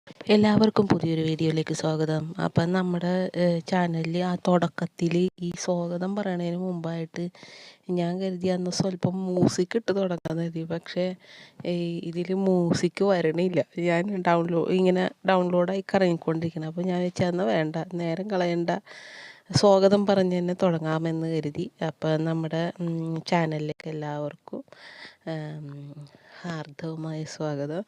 എല്ലാവർക്കും പുതിയൊരു വീഡിയോയിലേക്ക് സ്വാഗതം. അപ്പം നമ്മുടെ ചാനലിൽ ആ തുടക്കത്തിൽ ഈ സ്വാഗതം പറയണതിന് മുമ്പായിട്ട് ഞാൻ കരുതി അന്ന് സ്വല്പം മ്യൂസിക് ഇട്ട് തുടങ്ങാമെന്ന് കരുതി. പക്ഷേ ഇതിൽ മ്യൂസിക് വരണില്ല. ഞാൻ ഇങ്ങനെ ഡൗൺലോഡായി കറങ്ങിക്കൊണ്ടിരിക്കണം. അപ്പോൾ ഞാൻ വെച്ചാൽ വേണ്ട, നേരം കളയണ്ട, സ്വാഗതം പറഞ്ഞ് തന്നെ തുടങ്ങാമെന്ന് കരുതി. അപ്പം നമ്മുടെ ചാനലിലേക്ക് എല്ലാവർക്കും ഹാർദവമായ സ്വാഗതം.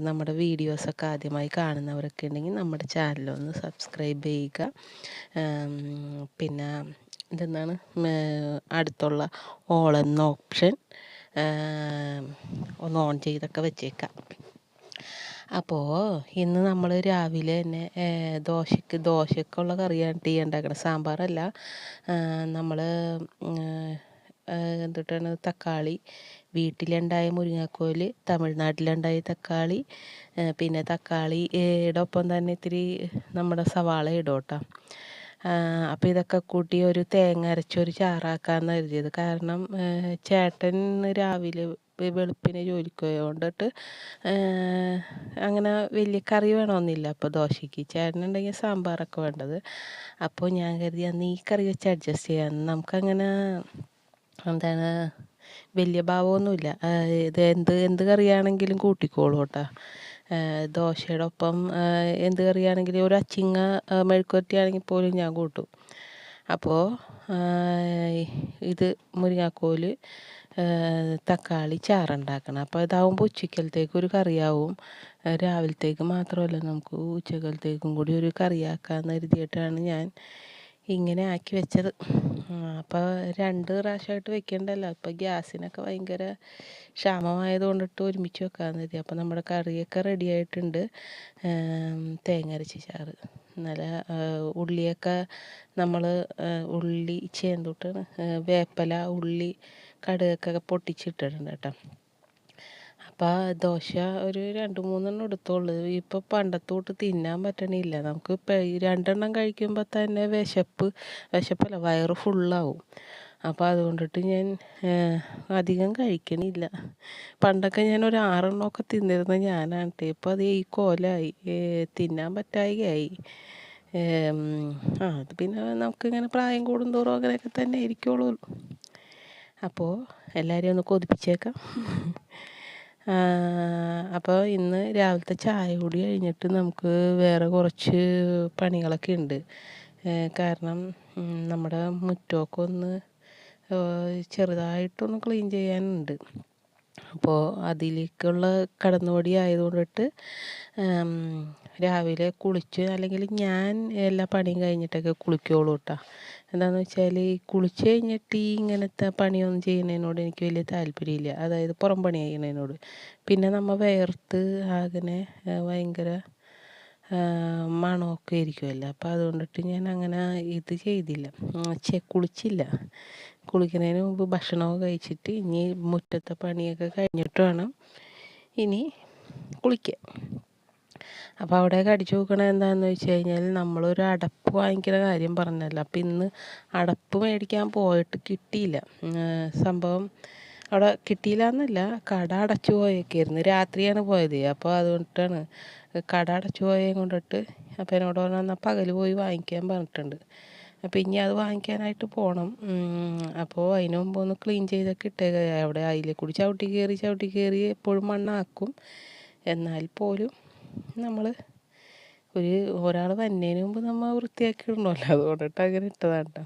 നമ്മുടെ വീഡിയോസൊക്കെ ആദ്യമായി കാണുന്നവരൊക്കെ ഉണ്ടെങ്കിൽ നമ്മുടെ ചാനലൊന്ന് സബ്സ്ക്രൈബ് ചെയ്യുക. പിന്നെ ഇതെന്താണ്, അടുത്തുള്ള ഓൾ എന്ന ഓപ്ഷൻ ഒന്ന് ഓൺ ചെയ്തൊക്കെ വെച്ചേക്കാം. അപ്പോൾ ഇന്ന് നമ്മൾ രാവിലെ തന്നെ ദോശക്കുള്ള കറിയാണ് ടീ ഉണ്ടാക്കണം. സാമ്പാറല്ല, നമ്മൾ എന്തിട്ടാണ് തക്കാളി, വീട്ടിലുണ്ടായ മുരിങ്ങാക്കോൽ, തമിഴ്നാട്ടിലുണ്ടായ തക്കാളി, പിന്നെ തക്കാളിയുടെ ഒപ്പം തന്നെ ഇത്തിരി നമ്മുടെ സവാള ഇടും കേട്ടോ. അപ്പോൾ ഇതൊക്കെ കൂട്ടി ഒരു തേങ്ങ അരച്ചൊരു ചാറാക്കാമെന്ന് കരുതിയത്. കാരണം ചേട്ടൻ രാവിലെ വെളുപ്പിന് ജോലിക്ക് പോയതുകൊണ്ടിട്ട് അങ്ങനെ വലിയ കറി വേണമെന്നില്ല. അപ്പോൾ ദോശയ്ക്ക് ചേട്ടനുണ്ടെങ്കിൽ സാമ്പാറൊക്കെ വേണ്ടത്. അപ്പോൾ ഞാൻ കരുതി അന്ന് ഈ കറി വെച്ച് അഡ്ജസ്റ്റ് ചെയ്യാം. നമുക്കങ്ങനെ എന്താണ് വലിയ ഭാവമൊന്നുമില്ല. ഇത് എന്ത് കറിയാണെങ്കിലും കൂട്ടിക്കോളൂ കേട്ടോ. ദോശയുടെ ഒപ്പം എന്ത് കറിയാണെങ്കിലും ഒരു അച്ചിങ്ങ മെഴുക്കുവരട്ടി ആണെങ്കിൽ പോലും ഞാൻ കൂട്ടും. അപ്പോൾ ഇത് മുരിങ്ങാക്കോൽ, തക്കാളി ചാറുണ്ടാക്കണം. അപ്പോൾ ഇതാവുമ്പോൾ ഉച്ചക്കലത്തേക്ക് ഒരു കറിയാവും. രാവിലത്തേക്ക് മാത്രമല്ല, നമുക്ക് ഉച്ചക്കലത്തേക്കും കൂടി ഒരു കറിയാക്കാമെന്ന് കരുതിയിട്ടാണ് ഞാൻ ഇങ്ങനെ ആക്കി വെച്ചത്. അപ്പോൾ 2 പ്രാവശ്യമായിട്ട് വെക്കണ്ടല്ലോ. അപ്പോൾ ഗ്യാസിനൊക്കെ ഭയങ്കര ക്ഷാമമായത് കൊണ്ടിട്ട് ഒരുമിച്ച് വെക്കാമെന്ന് കരുതി. അപ്പോൾ നമ്മുടെ കറിയൊക്കെ റെഡി ആയിട്ടുണ്ട്. തേങ്ങ അരച്ച ചാറ്, നല്ല ഉള്ളിയൊക്കെ നമ്മൾ ഉള്ളി ചേന്തിട്ടാണ്, വേപ്പില, ഉള്ളി, കടുകൊക്കെ പൊട്ടിച്ചിട്ടിട്ടുണ്ട് കേട്ടോ. അപ്പോൾ ദോശ ഒരു 2-3 എടുത്തോളൂ. ഇപ്പോൾ പണ്ടത്തെ തൊട്ട് തിന്നാൻ പറ്റണില്ല. നമുക്ക് 2 കഴിക്കുമ്പോൾ തന്നെ വിശപ്പല്ല, വയറ് ഫുള്ളാവും. അപ്പോൾ അതുകൊണ്ടിട്ട് ഞാൻ അധികം കഴിക്കണില്ല. പണ്ടൊക്കെ ഞാൻ ഒരു 6 തിന്നിരുന്ന ഞാനാണ്. ഇപ്പോൾ അത് ഈ കോലമായി, തിന്നാൻ പറ്റായികയായി. അത് പിന്നെ നമുക്കിങ്ങനെ പ്രായം കൂടുന്തോറും അങ്ങനെയൊക്കെ തന്നെ ഇരിക്കുള്ളൂ. അപ്പോൾ എല്ലാവരെയും ഒന്ന് കൊതിപ്പിച്ചേക്കാം. അപ്പോൾ ഇന്ന് രാവിലത്തെ ചായ കൂടി കഴിഞ്ഞിട്ട് നമുക്ക് വേറെ കുറച്ച് പണികളൊക്കെ ഉണ്ട്. കാരണം നമ്മുടെ മുറ്റമൊക്കെ ഒന്ന് ചെറുതായിട്ടൊന്ന് ക്ലീൻ ചെയ്യാനുണ്ട്. അപ്പോൾ അതിലേക്കുള്ള കടന്നുപടി ആയതുകൊണ്ടിട്ട് രാവിലെ കുളിച്ച്, അല്ലെങ്കിൽ ഞാൻ എല്ലാ പണിയും കഴിഞ്ഞിട്ടൊക്കെ കുളിക്കുള്ളൂ കേട്ടോ. എന്താണെന്ന് വെച്ചാൽ ഈ കുളിച്ച് കഴിഞ്ഞിട്ട് ഈ ഇങ്ങനത്തെ പണിയൊന്നും ചെയ്യുന്നതിനോട് എനിക്ക് വലിയ താല്പര്യമില്ല. അതായത് പുറം പണി ചെയ്യുന്നതിനോട്. പിന്നെ നമ്മൾ വേർത്ത് അങ്ങനെ ഭയങ്കര മണമൊക്കെ ഇരിക്കുമല്ലോ. അപ്പോൾ അതുകൊണ്ടിട്ട് ഞാൻ അങ്ങനെ ഇത് ചെയ്തില്ല, കുളിച്ചില്ല. കുളിക്കുന്നതിന് മുമ്പ് ഭക്ഷണമൊക്കെ കഴിച്ചിട്ട് ഇനി മുറ്റത്തെ പണിയൊക്കെ കഴിഞ്ഞിട്ട് വേണം ഇനി കുളിക്കാൻ. അപ്പോൾ അവിടെയൊക്കെ അടിച്ചു നോക്കണത് എന്താണെന്ന് വെച്ച് കഴിഞ്ഞാൽ, നമ്മളൊരു അടപ്പ് വാങ്ങിക്കുന്ന കാര്യം പറഞ്ഞല്ലോ. അപ്പോൾ ഇന്ന് അടപ്പ് മേടിക്കാൻ പോയിട്ട് കിട്ടിയില്ല. സംഭവം അവിടെ കിട്ടിയില്ല എന്നല്ല, കട അടച്ചു പോയേക്കായിരുന്നു. രാത്രിയാണ് പോയത്. അപ്പോൾ അതുകൊണ്ടിട്ടാണ് കട അടച്ചു പോയത് കൊണ്ടിട്ട്. അപ്പോൾ എന്നോട് പറഞ്ഞാൽ പകൽ പോയി വാങ്ങിക്കാൻ പറഞ്ഞിട്ടുണ്ട്. അപ്പോൾ ഇനി അത് വാങ്ങിക്കാനായിട്ട് പോകണം. അപ്പോൾ അതിന് മുമ്പ് ഒന്ന് ക്ലീൻ ചെയ്തൊക്കെ ഇട്ടേക്ക. അവിടെ അതിലെ കൂടി ചവിട്ടി കയറി എപ്പോഴും മണ്ണാക്കും. എന്നാൽ പോലും നമ്മൾ ഒരാൾ വന്നതിന് മുമ്പ് നമ്മൾ വൃത്തിയാക്കി ഇടണമല്ലോ. അതുകൊണ്ടിട്ട് അങ്ങനെ ഇട്ടതാണ് കേട്ടോ.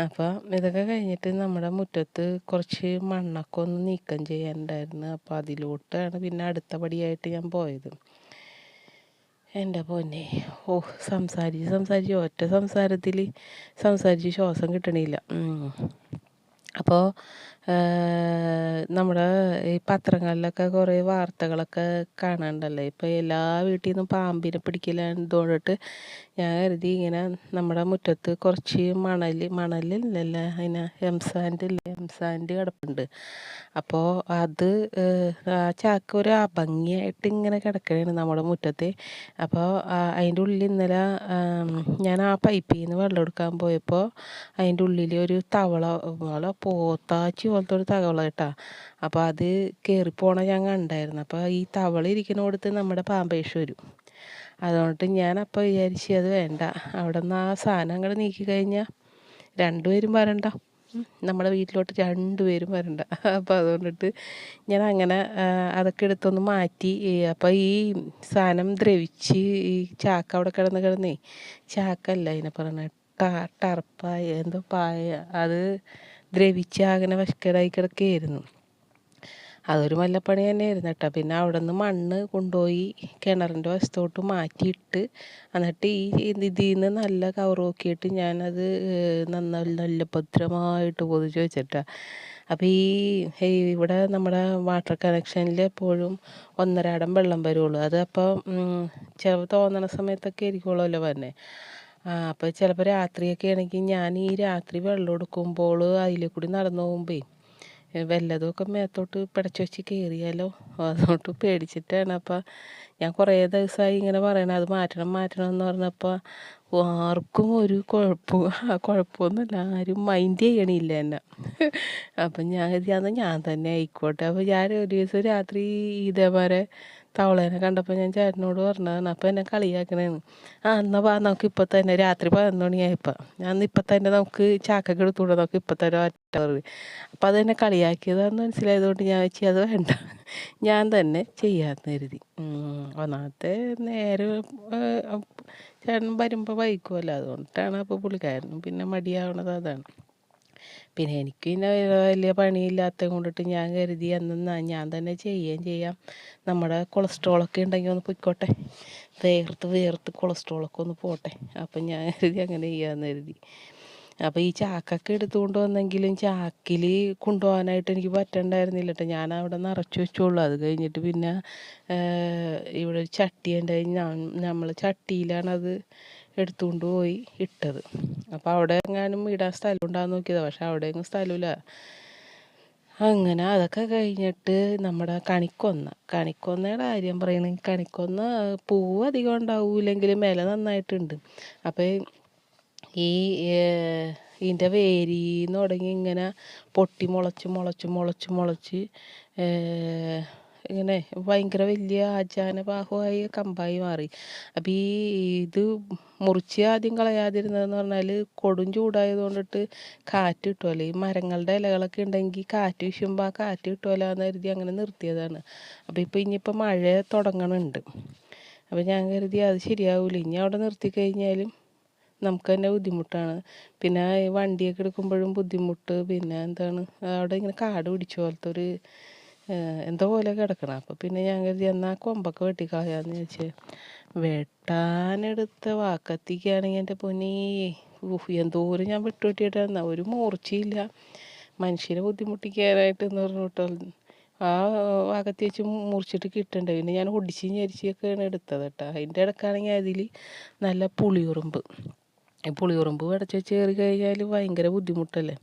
അപ്പോൾ ഇതൊക്കെ കഴിഞ്ഞിട്ട് നമ്മുടെ മുറ്റത്ത് കുറച്ച് മണ്ണൊക്കെ ഒന്ന് നീക്കം ചെയ്യാനുണ്ടായിരുന്നു. അപ്പോൾ അതിലോട്ടാണ് പിന്നെ അടുത്ത പടിയായിട്ട് ഞാൻ പോയത്. എൻ്റെ പൊന്നെ, സംസാരിച്ച് ഒറ്റ സംസാരിച്ച് ശ്വാസം കിട്ടണില്ല. അപ്പോൾ നമ്മുടെ ഈ പത്രങ്ങളിലൊക്കെ കുറേ വാർത്തകളൊക്കെ കാണാനുണ്ടല്ലോ. ഇപ്പോൾ എല്ലാ വീട്ടിൽ നിന്നും പാമ്പിനെ പിടിക്കലായതുകൊണ്ടിട്ട് ഞാൻ കരുതി ഇങ്ങനെ നമ്മുടെ മുറ്റത്ത് കുറച്ച് മണലില്ലല്ലോ, അതിന് എംസാൻഡ് കിടപ്പുണ്ട്. അപ്പോൾ അത് ആ ചാക്ക് ഒരു ഭംഗിയായിട്ട് ഇങ്ങനെ കിടക്കുകയാണ് നമ്മുടെ മുറ്റത്തെ. അപ്പോൾ അതിൻ്റെ ഉള്ളിൽ ഇന്നലെ ഞാൻ ആ പൈപ്പിൽ നിന്ന് വെള്ളം എടുക്കാൻ പോയപ്പോൾ അതിൻ്റെ ഉള്ളിൽ ഒരു തവള പോത്താച്ചി പോലത്തെ ഒരു തവള കേട്ടോ. അപ്പോൾ അത് കയറിപ്പോണ ഞാൻ കണ്ടായിരുന്നു. അപ്പോൾ ഈ തവള ഇരിക്കുന്നിടത്ത് നമ്മുടെ പാമ്പേഷ് വരും. അതുകൊണ്ട് ഞാനപ്പോൾ വിചാരിച്ച് അത് വേണ്ട, അവിടെ നിന്ന് ആ സാധനം അങ്ങോട്ട് നീക്കി കഴിഞ്ഞാൽ രണ്ടുപേരും വരണ്ട, നമ്മുടെ വീട്ടിലോട്ട് രണ്ടുപേരും വരണ്ട. അപ്പോൾ അതുകൊണ്ടിട്ട് ഞാൻ അങ്ങനെ അതൊക്കെ എടുത്തൊന്ന് മാറ്റി. അപ്പോൾ ഈ സാധനം ദ്രവിച്ച് ഈ ചാക്ക അവിടെ കിടന്നേ, ചാക്കല്ല അതിനെ പറയണ ടർപ്പായ എന്തോ പായ, അത് ദ്രവിച്ച് അങ്ങനെ വശക്കേടായി കിടക്കുകയായിരുന്നു. അതൊരു മല്ലപ്പണി തന്നെയായിരുന്നു കേട്ടോ. പിന്നെ അവിടെ നിന്ന് മണ്ണ് കൊണ്ടുപോയി കിണറിൻ്റെ വശത്തോട്ട് മാറ്റിയിട്ട്, എന്നിട്ട് ഈ ഇതിൽ നിന്ന് നല്ല കവർ നോക്കിയിട്ട് ഞാനത് നല്ല ഭദ്രമായിട്ട് പൊതിച്ച് വെച്ചിട്ടാണ്. അപ്പോൾ ഇവിടെ നമ്മുടെ വാട്ടർ കണക്ഷനിൽ എപ്പോഴും ഒന്നരാടം വെള്ളം വരുള്ളൂ. അത് അപ്പോൾ ചിലപ്പോൾ തോന്നണ സമയത്തൊക്കെ ആയിരിക്കുമല്ലോ വന്നെ. അപ്പോൾ ചിലപ്പോൾ രാത്രിയൊക്കെ ആണെങ്കിൽ ഞാൻ ഈ രാത്രി വെള്ളം എടുക്കുമ്പോൾ അതിൽ കൂടി നടന്നു പോകുമ്പോൾ വല്ലതുമൊക്കെ മേത്തോട്ട് പിടച്ച് വെച്ച് കയറിയാലോ, അതുകൊണ്ട് പേടിച്ചിട്ടാണ്. അപ്പം ഞാൻ കുറേ ദിവസമായി ഇങ്ങനെ പറയണത് അത് മാറ്റണം എന്ന് പറഞ്ഞപ്പോൾ ആർക്കും ഒരു കുഴപ്പമൊന്നുമില്ല, ആരും മൈൻഡ് ചെയ്യണില്ല എന്നെ. അപ്പം ഞാൻ കരുതിയാന്ന് ഞാൻ തന്നെ ആയിക്കോട്ടെ. അപ്പോൾ ഞാൻ ഒരു ദിവസം രാത്രി ഇതേപോലെ തവളേനെ കണ്ടപ്പോൾ ഞാൻ ചേട്ടനോട് പറഞ്ഞതാണ്. അപ്പോൾ എന്നെ കളിയാക്കണേന്ന്. എന്നാൽ വാ നമുക്ക് ഇപ്പം തന്നെ, രാത്രി 11 മണിയായപ്പോൾ ഞാൻ ഇപ്പം തന്നെ നമുക്ക് ചാക്കൊക്കെ എടുത്തുകൂടെ, നമുക്ക് ഇപ്പം തന്നെ ഒറ്റ. അപ്പം അതെന്നെ കളിയാക്കിയതാണെന്ന് മനസ്സിലായതുകൊണ്ട് ഞാൻ വെച്ച് അത് വേണ്ട, ഞാൻ തന്നെ ചെയ്യാമെന്ന് കരുതി. ഒന്നാമത്തെ നേരെ ചേട്ടൻ വരുമ്പോൾ വൈകുമല്ലോ, അതുകൊണ്ടിട്ടാണ്. അപ്പോൾ പുള്ളിക്കാരനും പിന്നെ മടിയാവണത് അതാണ്. പിന്നെ എനിക്ക് പിന്നെ വലിയ പണിയില്ലാത്തത് കൊണ്ടിട്ട് ഞാൻ കരുതി എന്നാൽ ഞാൻ തന്നെ ചെയ്യാം. നമ്മുടെ കൊളസ്ട്രോളൊക്കെ ഉണ്ടെങ്കിൽ ഒന്ന് പൊയ്ക്കോട്ടെ, വേർത്ത് കൊളസ്ട്രോളൊക്കെ ഒന്ന് പോട്ടെ. അപ്പം ഞാൻ കരുതി അങ്ങനെ ചെയ്യാമെന്ന് കരുതി. അപ്പോൾ ഈ ചാക്കൊക്കെ എടുത്തുകൊണ്ട് വന്നെങ്കിലും ചാക്കിൽ കൊണ്ടുപോകാനായിട്ട് എനിക്ക് പറ്റണ്ടായിരുന്നില്ല കേട്ടോ. ഞാൻ അവിടെ നിറച്ച് വെച്ചോളൂ. അത് കഴിഞ്ഞിട്ട് പിന്നെ ഇവിടെ ഒരു ചട്ടി ഉണ്ടായി, നമ്മൾ ചട്ടിയിലാണത് എടുത്തുകൊണ്ട് പോയി ഇട്ടത്. അപ്പോൾ അവിടെ എങ്ങാനും ഇടാൻ സ്ഥലം ഉണ്ടാകുന്ന നോക്കിയതാണ്, പക്ഷെ അവിടെയൊന്നും സ്ഥലമില്ല. അങ്ങനെ അതൊക്കെ കഴിഞ്ഞിട്ട് നമ്മുടെ കണിക്കൊന്നയുടെ കാര്യം പറയുകയാണെങ്കിൽ, കണിക്കൊന്ന പൂവ് അധികം ഉണ്ടാവില്ലെങ്കിലും ഇല നന്നായിട്ടുണ്ട്. അപ്പോൾ ഈ ഇതിൻ്റെ വേരിന്ന് തുടങ്ങി ഇങ്ങനെ പൊട്ടി മുളച്ച് ഇങ്ങനെ ഭയങ്കര വലിയ ആചാനബാഹുവായി കമ്പായി മാറി. അപ്പം ഇത് മുറിച്ച് ആദ്യം കളയാതിരുന്നതെന്ന് പറഞ്ഞാൽ കൊടും ചൂടായത് കൊണ്ടിട്ട് കാറ്റ് കിട്ടുമല്ലോ, ഈ മരങ്ങളുടെ ഇലകളൊക്കെ ഉണ്ടെങ്കിൽ കാറ്റ് വീശുമ്പോൾ ആ കാറ്റ് കിട്ടുമല്ലോ എന്ന് കരുതി അങ്ങനെ നിർത്തിയതാണ്. അപ്പോൾ ഇനിയിപ്പോൾ മഴ തുടങ്ങണുണ്ട്. അപ്പോൾ ഞാൻ കരുതി അത് ശരിയാവില്ല, ഇനി അവിടെ നിർത്തി കഴിഞ്ഞാലും നമുക്ക് തന്നെ ബുദ്ധിമുട്ടാണ്. പിന്നെ വണ്ടിയൊക്കെ എടുക്കുമ്പോഴും ബുദ്ധിമുട്ട്. പിന്നെ എന്താണ് അവിടെ ഇങ്ങനെ കാട് പിടിച്ച പോലത്തെ ഒരു എന്തോ പോലെ കിടക്കണം. അപ്പോൾ പിന്നെ ഞാൻ കരുതി എന്നാൽ കൊമ്പൊക്കെ വെട്ടിക്കളയാന്ന് വെച്ച് വെട്ടാനെടുത്ത വാക്കത്തിക്കാണെങ്കിൽ എൻ്റെ പൊന്നേ, എന്തോരം ഞാൻ വെട്ടിയിട്ടാണ്, ഒരു മൂർച്ചയില്ല. മനുഷ്യനെ ബുദ്ധിമുട്ടിക്കാനായിട്ട് എന്ന് പറഞ്ഞിട്ടോ ആ ഭാഗത്ത് വെച്ച് മുറിച്ചിട്ട് കിട്ടണ്ടേ. പിന്നെ ഞാൻ ഒടിച്ച് ഞെരിച്ചൊക്കെയാണ് എടുത്തത് കേട്ടോ. അതിൻ്റെ ഇടയ്ക്കാണെങ്കിൽ അതിൽ നല്ല പുളിയുറുമ്പ് അടച്ച് വെച്ച് കയറി കഴിഞ്ഞാൽ ഭയങ്കര ബുദ്ധിമുട്ടല്ലേ.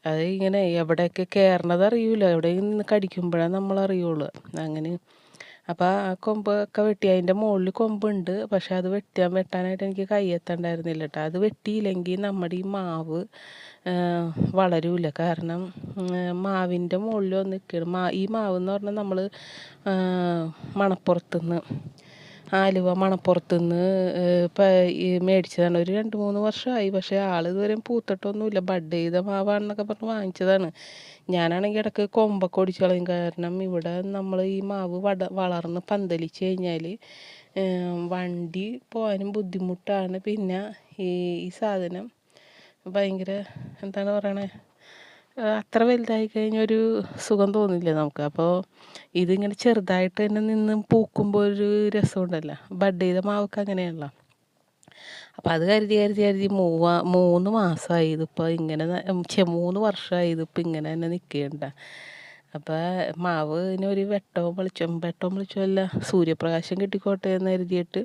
അത് ഇങ്ങനെ എവിടെയൊക്കെ കയറണത് അറിയില്ല, എവിടെയെങ്കിലും നിന്ന് കടിക്കുമ്പോഴാണ് നമ്മളറിയുള്ളൂ. അങ്ങനെ അപ്പോൾ ആ കൊമ്പൊക്കെ വെട്ടി, അതിൻ്റെ മുകളിൽ കൊമ്പുണ്ട്, പക്ഷെ അത് വെട്ടാനായിട്ട് എനിക്ക് കയ്യെത്തണ്ടായിരുന്നില്ല കേട്ടോ. അത് വെട്ടിയില്ലെങ്കിൽ നമ്മുടെ ഈ മാവ് വളരൂല. കാരണം മാവിൻ്റെ മുകളിൽ വന്ന് നിൽക്കണം. ഈ മാവ് എന്ന് പറഞ്ഞാൽ നമ്മൾ മണപ്പുറത്തുനിന്ന് ആലുവ മണപ്പുറത്തുനിന്ന് ഈ മേടിച്ചതാണ്. ഒരു 2-3 വർഷമായി, പക്ഷേ ഇതുവരെ പൂത്തിട്ടൊന്നുമില്ല. ബഡ് ചെയ്ത മാവാണെന്നൊക്കെ പറഞ്ഞ് വാങ്ങിച്ചതാണ്. ഞാനാണെങ്കിൽ ഇടയ്ക്ക് കൊമ്പൊക്കെ ഒടിച്ച് കളയും. കാരണം ഇവിടെ നമ്മൾ ഈ മാവ് വളർന്ന് പന്തലിച്ച് കഴിഞ്ഞാൽ വണ്ടി പോകാനും ബുദ്ധിമുട്ടാണ്. പിന്നെ ഈ സാധനം ഭയങ്കര എന്താണ് പറയണേ, അത്ര വലുതായി കഴിഞ്ഞാൽ ഒരു സുഖം തോന്നില്ല നമുക്ക്. അപ്പോൾ ഇതിങ്ങനെ ചെറുതായിട്ട് തന്നെ നിന്ന് പൂക്കുമ്പോൾ ഒരു രസമുണ്ടല്ലോ. ബഡ് ചെയ്ത മാവൊക്കെ അങ്ങനെയാണല്ലോ. അപ്പോൾ അത് കരുതി 3 മാസമായി ഇതിപ്പോൾ ഇങ്ങനെ, 3 വർഷമായി ഇതിപ്പോൾ ഇങ്ങനെ തന്നെ നിൽക്കേണ്ട. അപ്പോൾ മാവിനൊരു വെട്ടവും വെളിച്ചമല്ല, സൂര്യപ്രകാശം കിട്ടിക്കോട്ടെ എന്ന് കരുതിയിട്ട്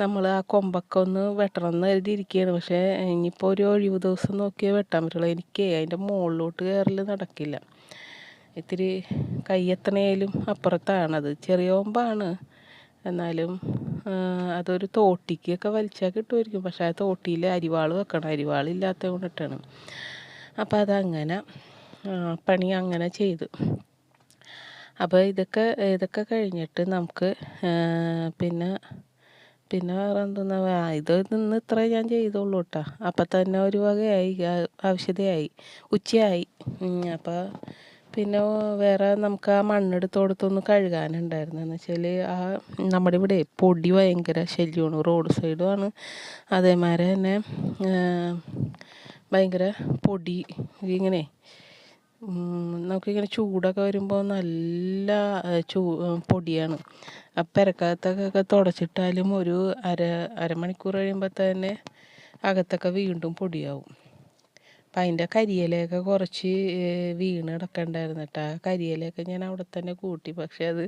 നമ്മൾ ആ കൊമ്പൊക്കെ ഒന്ന് വെട്ടണം എന്ന് കരുതിയിരിക്കുകയാണ്. പക്ഷേ ഇനിയിപ്പോൾ ഒരു ഒഴിവ് ദിവസം നോക്കിയേ വെട്ടാൻ പറ്റുള്ളൂ. എനിക്ക് അതിൻ്റെ മുകളിലോട്ട് കയറൽ നടക്കില്ല. ഇത്തിരി കയ്യെത്തണേലും അപ്പുറത്താണത്. ചെറിയ കൊമ്പാണ്, എന്നാലും അതൊരു തോട്ടിക്കൊക്കെ വലിച്ചാൽ കിട്ടുമായിരിക്കും. പക്ഷേ ആ തോട്ടിയിൽ അരിവാൾ വെക്കണം, അരിവാളില്ലാത്തത് കൊണ്ടിട്ടാണ്. അപ്പോൾ അതങ്ങനെ പണി അങ്ങനെ ചെയ്തു. അപ്പോൾ ഇതൊക്കെ കഴിഞ്ഞിട്ട് നമുക്ക് പിന്നെ പിന്നെ വേറെ എന്തെന്നാ ഇത് നിന്ന് ഇത്രേ ഞാൻ ചെയ്തോളൂ കേട്ടോ. അപ്പം തന്നെ ഒരു വകയായി, ആവശ്യതയായി, ഉച്ചയായി. അപ്പോൾ പിന്നെ വേറെ നമുക്ക് ആ മണ്ണെടുത്ത് കൊടുത്തൊന്ന് കഴുകാനുണ്ടായിരുന്നു. എന്ന് വെച്ചാൽ നമ്മുടെ ഇവിടെ പൊടി ഭയങ്കര ശല്യമാണ്, റോഡ് സൈഡുമാണ്. അതേമാതിരി തന്നെ ഭയങ്കര പൊടി ഇങ്ങനെ നമുക്കിങ്ങനെ ചൂടൊക്കെ വരുമ്പോൾ നല്ല പൊടിയാണ്. ആ പെരക്കകത്തൊക്കെ തുടച്ചിട്ടാലും ഒരു അരമണിക്കൂർ കഴിയുമ്പോൾ തന്നെ അകത്തൊക്കെ വീണ്ടും പൊടിയാവും. അപ്പം അതിൻ്റെ കരിയിലയൊക്കെ കുറച്ച് വീണ് കിടക്കണ്ടായിരുന്നു കേട്ടോ. ആ കരിയിലയൊക്കെ ഞാൻ അവിടെ തന്നെ കൂട്ടി. പക്ഷെ അത്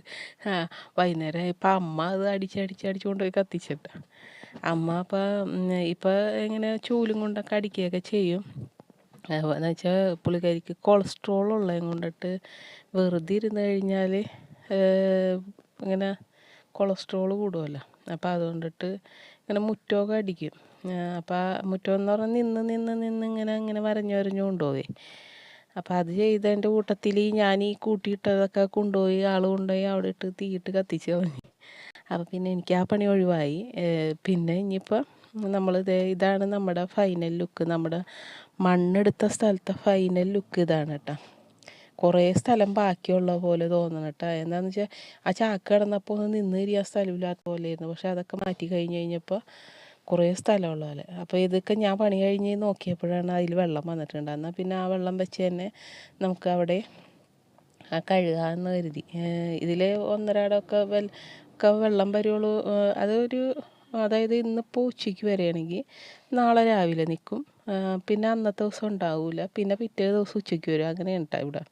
വൈകുന്നേരം ആയപ്പോൾ അമ്മ അത് അടിച്ച് കൊണ്ടുപോയി കത്തിച്ചിട്ട. അമ്മ ഇപ്പം ഇങ്ങനെ ചൂലും കൊണ്ടൊക്കെ അടിക്കുകയൊക്കെ ചെയ്യും. എന്ന് വെച്ചാൽ പുള്ളിക്കാരിക്ക് കൊളസ്ട്രോൾ ഉള്ളത് കൊണ്ടിട്ട് വെറുതെ ഇരുന്ന് കഴിഞ്ഞാൽ ഇങ്ങനെ കൊളസ്ട്രോൾ കൂടുമല്ലോ. അപ്പോൾ അതുകൊണ്ടിട്ട് ഇങ്ങനെ മുറ്റമൊക്കെ അടിക്കും. അപ്പോൾ ആ മുറ്റം എന്ന് പറഞ്ഞാൽ നിന്ന് ഇങ്ങനെ വരഞ്ഞു കൊണ്ടുപോയി. അപ്പോൾ അത് ചെയ്തതിൻ്റെ കൂട്ടത്തിൽ ഞാൻ ഈ കൂട്ടിയിട്ടതൊക്കെ കൊണ്ടുപോയി കൊണ്ടുപോയി അവിടെ ഇട്ട് തീയിട്ട് കത്തിച്ച് കളഞ്ഞു. അപ്പോൾ പിന്നെ എനിക്ക് ആ പണി ഒഴിവായി. പിന്നെ ഇനിയിപ്പോൾ ഇതാണ് നമ്മുടെ ഫൈനൽ ലുക്ക്. നമ്മുടെ മണ്ണെടുത്ത സ്ഥലത്തെ ഫൈനൽ ലുക്ക് ഇതാണ് കേട്ടോ. കുറേ സ്ഥലം ബാക്കിയുള്ള പോലെ തോന്നണം കേട്ടോ. എന്താണെന്ന് വെച്ചാൽ ആ ചാക്ക് കിടന്നപ്പോൾ ഒന്ന് നിന്ന് തിരിയാൻ സ്ഥലമില്ലാത്ത പോലെയായിരുന്നു. പക്ഷെ അതൊക്കെ മാറ്റി കഴിഞ്ഞപ്പോൾ കുറേ സ്ഥലമുള്ള പോലെ. അപ്പോൾ ഇതൊക്കെ ഞാൻ പണി കഴിഞ്ഞ് നോക്കിയപ്പോഴാണ് അതിൽ വെള്ളം വന്നിട്ടുണ്ട്. എന്നാൽ പിന്നെ ആ വെള്ളം വെച്ച് തന്നെ നമുക്ക് അവിടെ കഴുകാമെന്ന് കരുതി. ഇതിൽ ഒന്നരാടമൊക്കെ വെള്ളം വരുള്ളൂ. അതായത് ഇന്നിപ്പോൾ ഉച്ചയ്ക്ക് വരികയാണെങ്കിൽ നാളെ രാവിലെ നിൽക്കും. പിന്നെ അന്നത്തെ ദിവസം ഉണ്ടാവില്ല. പിന്നെ പിറ്റേ ദിവസം ഉച്ചയ്ക്ക് വരും. അങ്ങനെയാണ് കേട്ടോ ഇവിടെ.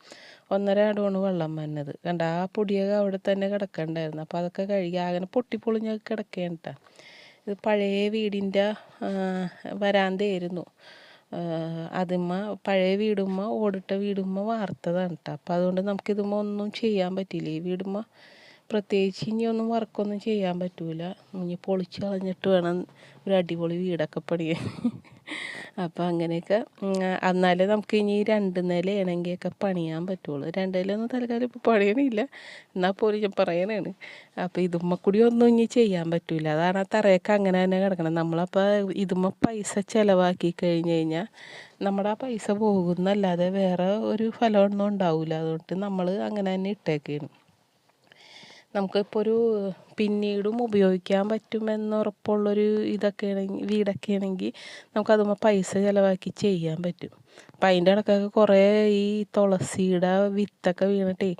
ഒന്നരാടമാണ് വെള്ളം വന്നത്. കണ്ട ആ പൊടിയൊക്കെ അവിടെ തന്നെ കിടക്കണ്ടായിരുന്നു. അപ്പോൾ അതൊക്കെ കഴുകി അങ്ങനെ പൊട്ടിപ്പൊളിഞ്ഞൊക്കെ കിടക്കുകയാണ് കേട്ടോ. ഇത് പഴയ വീടിൻ്റെ വരാന്തയായിരുന്നു. പഴയ വീടുമ്മ ഓടിട്ട വീടുമ്മ വാർത്തതാണ് കേട്ടോ. അപ്പോൾ അതുകൊണ്ട് നമുക്കിതുമ്മ ഒന്നും ചെയ്യാൻ പറ്റില്ല. ഈ വീടുമ്മ പ്രത്യേകിച്ച് ഇനിയൊന്നും വർക്കൊന്നും ചെയ്യാൻ പറ്റൂല. ഇനി പൊളിച്ച് കളഞ്ഞിട്ട് വേണം ഒരു അടിപൊളി വീടൊക്കെ പണിയാൻ. അപ്പോൾ അങ്ങനെയൊക്കെ എന്നാലേ നമുക്ക് ഇനി 2 നിലയാണെങ്കിലൊക്കെ പണിയാൻ പറ്റുള്ളൂ. 2 നിലയൊന്നും തൽക്കാലം ഇപ്പോൾ പണിയണില്ല, എന്നാൽ പോലും ഞാൻ പറയണതാണ്. അപ്പോൾ ഇതുമ്മ കൂടി ഒന്നും ഇനി ചെയ്യാൻ പറ്റൂല. അതാണ് ആ തറയൊക്കെ അങ്ങനെ തന്നെ കിടക്കണം. നമ്മളപ്പോൾ ഇതുമ്മ പൈസ ചിലവാക്കി കഴിഞ്ഞ് കഴിഞ്ഞാൽ നമ്മുടെ ആ പൈസ പോകുന്നല്ലാതെ വേറെ ഒരു ഫലമൊന്നും ഉണ്ടാവില്ല. അതുകൊണ്ട് നമ്മൾ അങ്ങനെ തന്നെ ഇട്ടേക്കാണ്. നമുക്കിപ്പോൾ പിന്നീടും ഉപയോഗിക്കാൻ പറ്റുമെന്ന് ഉറപ്പുള്ളൊരു വീടൊക്കെ ആണെങ്കിൽ നമുക്കതുമ്പോൾ പൈസ ചിലവാക്കി ചെയ്യാൻ പറ്റും. അപ്പം അതിൻ്റെ ഇടയ്ക്കൊക്കെ കുറേ ഈ തുളസിയുടെ വിത്തൊക്കെ വീണിട്ടേ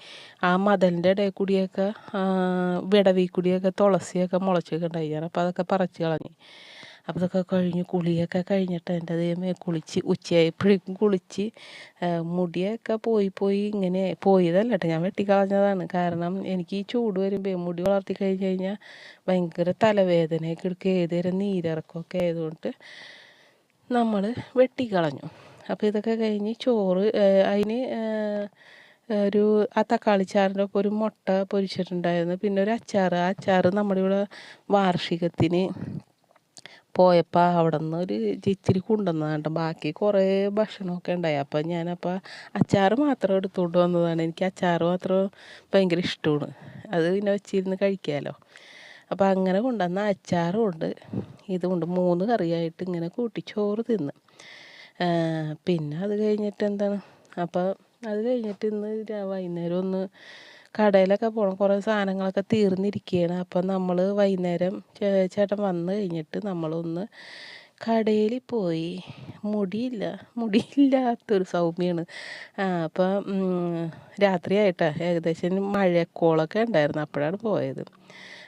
ആ മതിലിൻ്റെ ഇടയിൽ കൂടിയൊക്കെ വിടവിൽ കൂടിയൊക്കെ തുളസിയൊക്കെ മുളച്ചൊക്കെ ഉണ്ടായി. അപ്പോൾ അതൊക്കെ പറിച്ച് കളഞ്ഞു. അപ്പോൾ ഇതൊക്കെ കഴിഞ്ഞ് കുളിയൊക്കെ കഴിഞ്ഞിട്ട് എൻ്റെ ദൈവമേ ഉച്ചയായപ്പോഴേക്കും കുളിച്ച് മുടിയൊക്കെ പോയി ഇങ്ങനെ പോയതല്ല കേട്ടോ, ഞാൻ വെട്ടിക്കളഞ്ഞതാണ്. കാരണം എനിക്ക് ഈ ചൂട് വരുമ്പോൾ മുടി വളർത്തി കഴിഞ്ഞ് കഴിഞ്ഞാൽ ഭയങ്കര തലവേദനയൊക്കെ എടുക്കുക, ഏതുതരം നീരിറക്കമൊക്കെ ആയതുകൊണ്ട് നമ്മൾ വെട്ടിക്കളഞ്ഞു. അപ്പോൾ ഇതൊക്കെ കഴിഞ്ഞ് ചോറ് അതിന് ആ തക്കാളിച്ചാറിൻ്റെ ഒപ്പം ഒരു മുട്ട പൊരിച്ചിട്ടുണ്ടായിരുന്നു. പിന്നെ ഒരു അച്ചാർ നമ്മുടെ ഇവിടെ വാർഷികത്തിന് പോയപ്പോൾ അവിടെ നിന്ന് ഒരു ഇച്ചിരി കൊണ്ടുവന്നതാണ് കേട്ടോ. ബാക്കി കുറേ ഭക്ഷണമൊക്കെ ഉണ്ടായി. അപ്പം ഞാനപ്പോൾ അച്ചാർ മാത്രം എടുത്തുകൊണ്ട് വന്നതാണ്. എനിക്ക് അച്ചാർ മാത്രം ഭയങ്കര ഇഷ്ടമാണ്. അത് പിന്നെ വെച്ചിരുന്ന് കഴിക്കാമല്ലോ. അപ്പോൾ അങ്ങനെ കൊണ്ടുവന്ന അച്ചാറും ഉണ്ട്, ഇതുകൊണ്ട് 3 കറിയായിട്ട് ഇങ്ങനെ കൂട്ടി ചോറ് തിന്ന്. പിന്നെ അത് കഴിഞ്ഞിട്ട് എന്താണ്, അപ്പോൾ അത് കഴിഞ്ഞിട്ട് ഇന്ന് വൈകുന്നേരം ഒന്ന് കടയിലൊക്കെ പോകണം. കുറേ സാധനങ്ങളൊക്കെ തീർന്നിരിക്കുകയാണ്. അപ്പം നമ്മൾ വൈകുന്നേരം ചേട്ടൻ വന്നു കഴിഞ്ഞിട്ട് നമ്മളൊന്ന് കടയിൽ പോയി. മുടിയില്ലാത്തൊരു സൗമ്യമാണ്. അപ്പം രാത്രിയായിട്ടാണ്, ഏകദേശം മഴക്കോളൊക്കെ ഉണ്ടായിരുന്നു, അപ്പോഴാണ് പോയത്.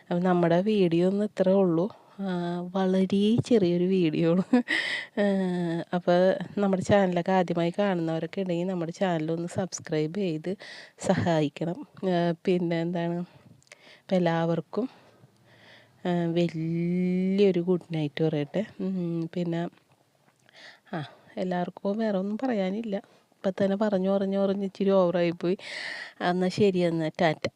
അപ്പം നമ്മുടെ വീഡിയോ ഒന്നും ഇത്രേ ഉള്ളൂ, വളരെ ചെറിയൊരു വീഡിയോ ആണ്. അപ്പോൾ നമ്മുടെ ചാനലൊക്കെ ആദ്യമായി കാണുന്നവരൊക്കെ ഉണ്ടെങ്കിൽ നമ്മുടെ ചാനലൊന്ന് സബ്സ്ക്രൈബ് ചെയ്ത് സഹായിക്കണം. പിന്നെ എന്താണ്, അപ്പം എല്ലാവർക്കും വലിയൊരു ഗുഡ് നൈറ്റ് പറയട്ടെ. പിന്നെ എല്ലാവർക്കും വേറെ ഒന്നും പറയാനില്ല. ഇപ്പം തന്നെ പറഞ്ഞു ഇച്ചിരി ഓവറായിപ്പോയി. എന്നാൽ ശരി, എന്നാൽ ടാറ്റ.